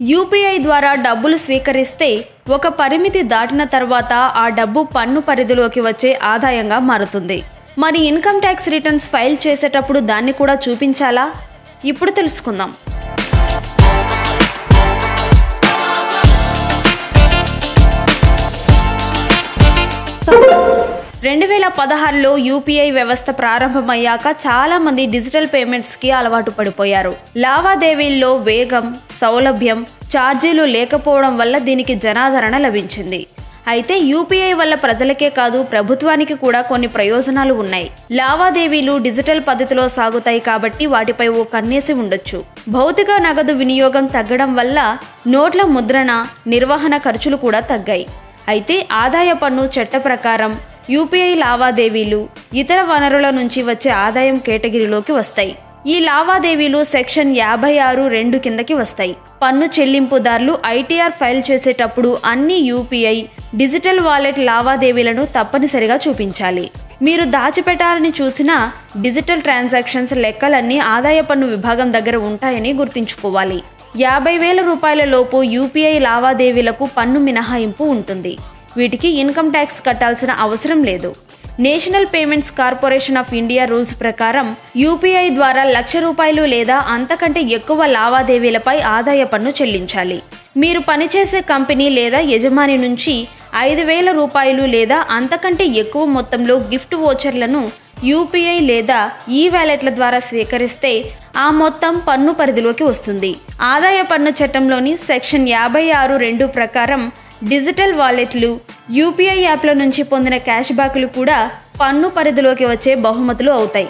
UPI ద్వారా డబ్బులు స్వీకరిస్తే ఒక పరిమితి దాటిన తర్వాత ఆ డబ్బు పన్ను పరిధిలోకి వచ్చే ఆదాయంగా మారుతుంది. మరి ఇన్కమ్ ట్యాక్స్ రిటర్న్స్ ఫైల్ చేసేటప్పుడు దాన్ని కూడా చూపించాలా? ఇప్పుడు తెలుసుకుందాం. 2016లో యూపీఐ వ్యవస్థ ప్రారంభమయ్యాక చాలా మంది డిజిటల్ పేమెంట్స్ కి అలవాటు పడిపోయారు. లావాదేవీల్లో వేగం, సౌలభ్యం, ఛార్జీలు లేకపోవడం వల్ల దీనికి జనాదరణ లభించింది. అయితే యూపీఐ వల్ల ప్రజలకే కాదు ప్రభుత్వానికి కూడా కొన్ని ప్రయోజనాలు ఉన్నాయి. లావాదేవీలు డిజిటల్ పద్ధతిలో సాగుతాయి కాబట్టి వాటిపై ఓ కన్నేసి ఉండొచ్చు. భౌతిక నగదు వినియోగం తగ్గడం వల్ల నోట్ల ముద్రణ, నిర్వహణ ఖర్చులు కూడా తగ్గాయి. అయితే ఆదాయ పన్ను చట్ట ప్రకారం యూపీఐ లావాదేవీలు ఇతర వనరుల నుంచి వచ్చే ఆదాయం కేటగిరీలోకి వస్తాయి. ఈ లావాదేవీలు సెక్షన్ 56(2) కిందకి వస్తాయి. పన్ను చెల్లింపుదారులు ఐటీఆర్ ఫైల్ చేసేటప్పుడు అన్ని యూపీఐ డిజిటల్ వాలెట్ లావాదేవీలను తప్పనిసరిగా చూపించాలి. మీరు దాచిపెట్టాలని చూసిన డిజిటల్ ట్రాన్సాక్షన్స్ లెక్కలన్నీ ఆదాయ పన్ను విభాగం దగ్గర ఉంటాయని గుర్తుంచుకోవాలి. 50,000 రూపాయల లోపు యూపీఐ లావాదేవీలకు పన్ను మినహాయింపు ఉంటుంది. వీటికి ఇన్కమ్ ట్యాక్స్ కట్టాల్సిన అవసరం లేదు. National payments corporation of India rules ప్రకారం యూపీఐ ద్వారా ₹1,00,000 లేదా అంతకంటే ఎక్కువ లావాదేవీలపై ఆదాయ పన్ను చెల్లించాలి. మీరు పనిచేసే కంపెనీ లేదా యజమాని నుంచి ₹5,000 లేదా అంతకంటే ఎక్కువ మొత్తంలో గిఫ్ట్ వోచర్లను యూపీఐ లేదా ఈ వాలెట్ల ద్వారా స్వీకరిస్తే ఆ మొత్తం పన్ను పరిధిలోకి వస్తుంది. ఆదాయ పన్ను చట్టంలోని సెక్షన్ 56(2) ప్రకారం డిజిటల్ వాలెట్లు, యూపీఐ యాప్ల నుంచి పొందిన క్యాష్ బ్యాక్లు కూడా పన్ను పరిధిలోకి వచ్చే బహుమతులు అవుతాయి.